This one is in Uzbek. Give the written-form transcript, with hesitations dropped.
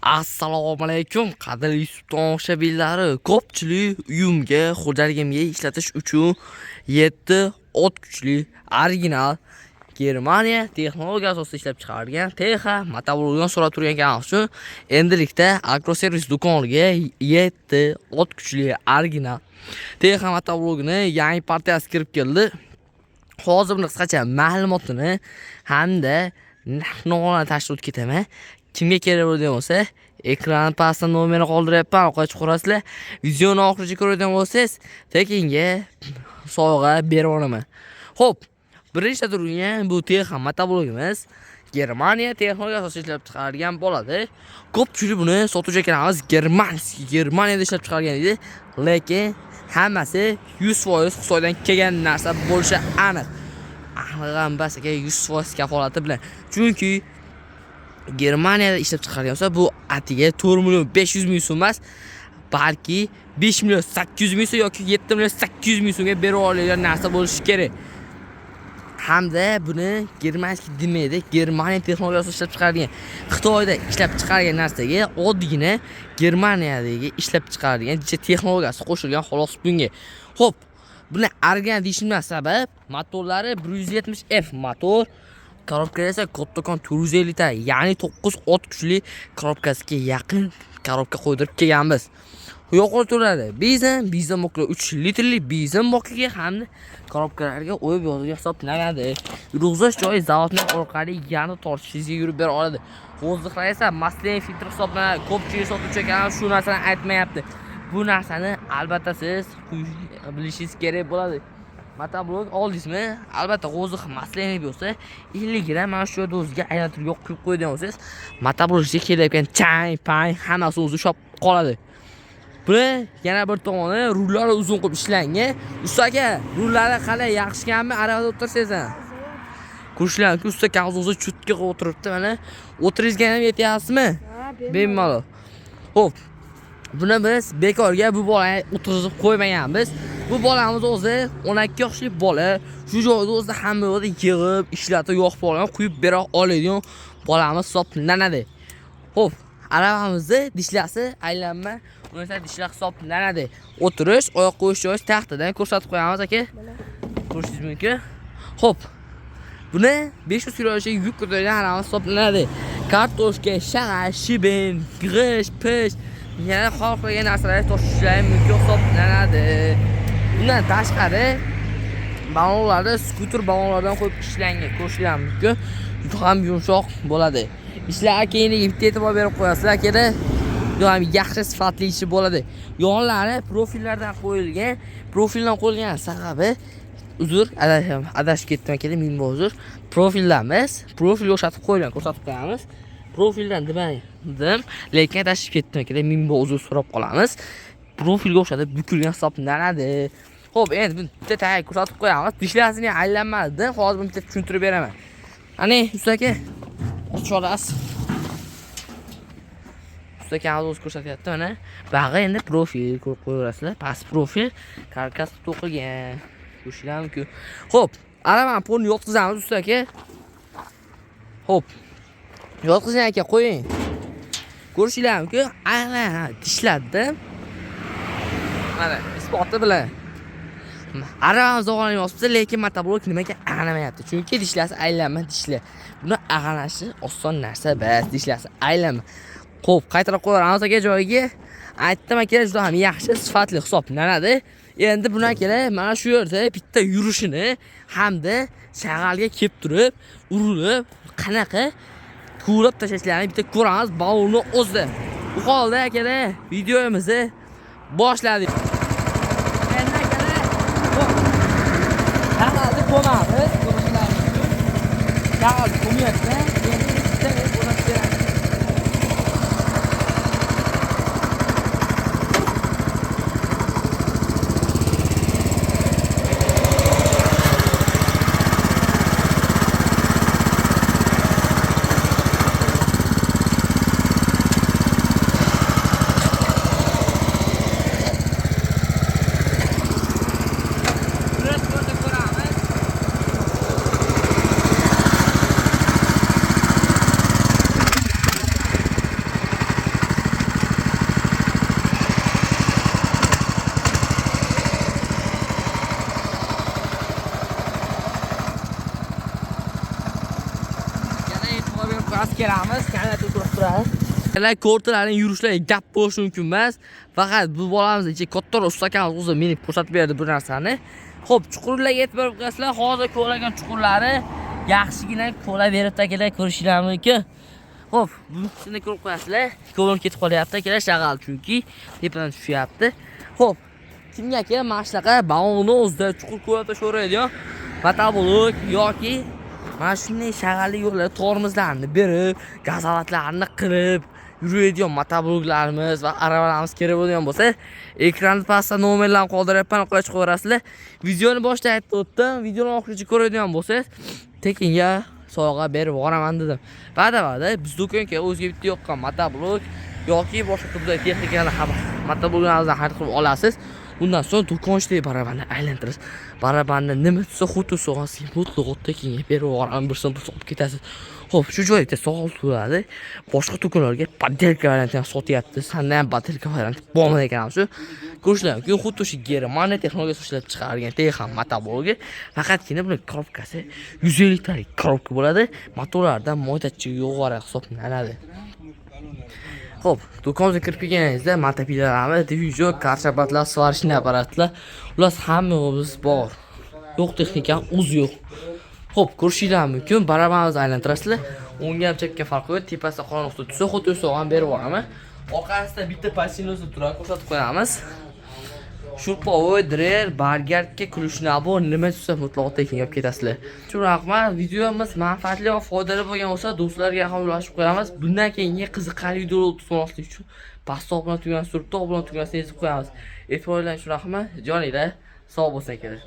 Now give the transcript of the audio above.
Assalomu alaykum qadrli YouTube tomoshabinlari. Ko'pchilik uyimga, xo'jaligimga ishlatish uchun 7 ot kuchli original Germaniya texnologiya asosida ishlab chiqarilgan TH motoblogdan so'rab turgan kanal uchun endilikda agroservis do'koniga 7 ot kuchli original TH motoblogini yangi partiyasi kirib keldi. Hozir buni qisqacha ma'lumotini hamda narx-navoni tashlab ketaman. Kimga kerak bo'lgan bo'lsa, ekran pastda nomerni qoldiryapman, qochib ko'rasizlar. Videoni oxirigacha ko'radigan bo'lsangiz, tekinga sovg'a berib olaman. Xo'p, birinchi turgan bu TH motoblogimiz Germaniya texnologiya asosida ishlab chiqarilgan bo'ladi. Ko'pchilik buni sotuvchi ekanimiz Germaniyada ishlab chiqarilgan edi, lekin hammasi 100% Xitoydan kelgan narsa bo'lishi aniq. Aniq emas aka, 100% kafolati bilan. Chunki Germaniyada ishlab chiqarilgan bo'lsa, bu atiga 4 million 500 ming so'm emas, balki 5 million 800 ming so'm yoki 7 million 800 ming so'mga berib oladigan narsa bo'lishi kerak. Hamda buni Germaniya demaydi, Germaniya texnologiyasi ishlab chiqarilgan. Xitoyda ishlab chiqarilgan narsaga oddiygina Germaniyadagi ishlab chiqarilgan texnologiyasi qo'shilgan xolos bunga. Xo'p, buni original deyishimdan sabab motorlari 170F motor, korobkasi esa kattakon 450 ta, ya'ni 9 ot kuchli korobkasiga yaqin korobka qo'ydirib kelganmiz. Yuqori turadi. Benzin motor 3 litrli benzin motoriga hamda korobkalarga o'yib yozilgan hisoblanadi. Yurg'izish joyi zavodning orqali yana tortishingizga yurib bera oladi. Vozdixlar esa maslahat filtr hisoblanadi. Ko'pchilik sotuvchi ekanlar shu narsani aytmayapti. Bu narsani albatta siz bilishingiz kerak bo'ladi. Motoblog oldingizmi? Albatta g'o'ziq maslahat bo'lsa, 50 gram mana shu yerda o'ziga aylantirib yo'q qilib qo'ygan bo'lsangiz, motoblogga kelayotgan chang, pang hammasi o'zi ushlab qoladi. Buni yana bir tomoni rullari uzun qilib ishlangan. Usta aka, rullari qalay, yaxshikanmi? Aravada o'tirsangiz ham. Kushlanki usta kag'ozni chutga qilib o'tiribdi. Mana o'tiringizga ham yetyapsizmi? Bemalol. Xo'p. Buni biz bekorga bu bolani o'tirg'izib qo'ymaganmiz. Bu bolamiz o'zi 12 yoshli bola. Shu joyda o'zi hamma yoqda yig'ib, ishlatib, yo'q bolani quyib bera oladigan bolamiz hisoblanadi. Xo'p, aravamizni dishlasi aylanma, uni dishlar hisoblanadi. O'tirish, oyoq qo'yish joyi taxtadan ko'rsatib qo'yamiz aka. Ko'rishingiz mumkin. Xo'p. Buni 500 kilogacha yuk ko'targan aravamiz hisoblanadi. Kartoshka, shag'al, shibin, g'ish, pish, yana xohlagan narsalarni toshishlari mumkin hisoblanadi. Bundan tashqari ballonlarni skuter ballonlardan qo'yib ishlangan, ko'rishlar mumkin. Juda ham yumshoq bo'ladi. Ishlarga keyingi bitta e'tibor berib qo'yasizlar, kerak. Juda ham yaxshi sifatli ishi bo'ladi. Yonlari profillardan qo'yilgan. Profildan qo'yilgan sababi uzr, adashib ketdim kerak, ming uzr. Profillarimiz, profilga o'xshatib qo'yilgan, ko'rsatib qo'yamiz. Profildan dedim, lekin adashib ketdim kerak, ming uzr so'rab qolamiz. Profilga o'xshatib bukilgan hisoblanadi. Xo'p, endi buni bitta tayyor ko'rsatib qo'yamiz. Dishlasini aylanmadi. Hozir buni bitta tushuntirib beraman. Ani, usta aka, ochib olasiz. Usta aka o'zi ko'rsatyapti mana. Bag'i endi profil ko'rib qo'yaverasizlar. Past profil, karkas to'qilgan. Ko'rishlar mumkin. Xo'p, aravani polni yotqizamiz usta aka. Xo'p. Yotqizing aka, qo'ying. Ko'rishlar mumkin. Ana, tishladim. Mana, isboti bilan. Aravamiz og'anib yotibdi, lekin motoblok nimaga ag'anamayapti? Chunki dishlasi aylanma dishlar. Buni ag'anashi oson narsa bas, dishlasi aylanma. Xo'p, qaytarib qo'yamiz aka joyiga. Aytdim aka, juda ham yaxshi, sifatli hisoblanadi. Endi buni aka, mana shu yerda bitta yurishini hamda shag'alga kelib turib, urilib, qanaqa ko'rib tashlashlarini bitta ko'ramiz ballonni o'zida. Bu holda aka, videomizni boshladik. Endi aka, shag'alni ko'mamiz, ko'rishlar mumkin. Shag'alni ko'myapti. Endi bitta o'rnatib beramiz. kelamiz, kanatga ko'rib turadi. Ular ko'rtilarning yurishlariga gap bo'lishi mumkin emas. Faqat bu bolamiz ichi kattaroq ustakanimiz o'zi menga ko'rsatib berdi bu narsani. Xo'p, chuqurlarga e'tibor bersanglar, hozir ko'lagan chuqurlari yaxshigina ko'la berib akalar, ko'rishinglar mumkin. Xo'p, buni ko'rib qo'yasizlar. Ko'lon ketib qolyapti akalar, shag'al chunki tepadan tushyapti. Xo'p, kimga kerak mana shunaqa balonni o'zida chuqur ko'lda sho'raydigan motoblok yoki mana shunday shag'alli yo'llar tormozlarni berib, gazovatlarni qilib yuradigan motobloklarimiz va aravalarimiz kerak bo'lgan bo'lsa, ekranni pastda nomerlarni qoldiryapman, qo'yib qo'yasizlar. Videoni boshida aytib o'tdim. Videoni oxirigacha ko'radigan bo'lsangiz, tekinga sovg'a berib yuboraman dedim. Va'da biz do'konga o'zga bitta yoqqan motoblok yoki boshqa turdagi texnikani motobloklardan xarid qilib olasiz. Undan so'ng do'kon ichidagi barabanni aylantirasiz. Barabanni nima tutsa, xudo so'g'asiga mutlaqo tekinga berib yuboraman, bir so'm olib ketasiz. Xo'p, shu joyda sog'ib turadi. Boshqa do'konlarga padelka variantini sotyapti. Sandan ham padelka varianti bo'lmagan ekan shu. Ko'rishlar mumkin, xuddi shu Germaniya texnologiyasi ishlab chiqargan texan motoblok. Faqatgina buning korobkasi 150 talik korobka bo'ladi. Motorlardan moytachi yo'g'ori hisoblanadi. Xo'p, do'konga kirib kelganingizda motopilarimiz, divizor, karchabatlar, svarishni apparatlar, ular hammamiz bor. Yo'q texnika o'zi yo'q. Xo'p, ko'rishinglar mumkin, barabanimizni aylantirasizlar. O'ngga ham chapga farq yo'q, tepasida qorong'uda tursa, xuddi so'g'an berib yuboraman. Orqasida bitta pasinosni turadi, ko'rsatib qo'yamiz. Shurpovoy, drer, bargardga kulishnabo nima tutsa mutlaqo tekinga olib ketasizlar. Shu rahmat, videomiz manfaatli va foydali bo'lgan bo'lsa, do'stlarga ham ulashib qo'yamiz. Bundan keyingi qiziqarli videolar kutmoqlik uchun pastda obuna tugmasini surib, obuna tugmasini ezib qo'yamiz. E'tiboringlar uchun rahmat. Joninglar sog' bo'lsin kerak.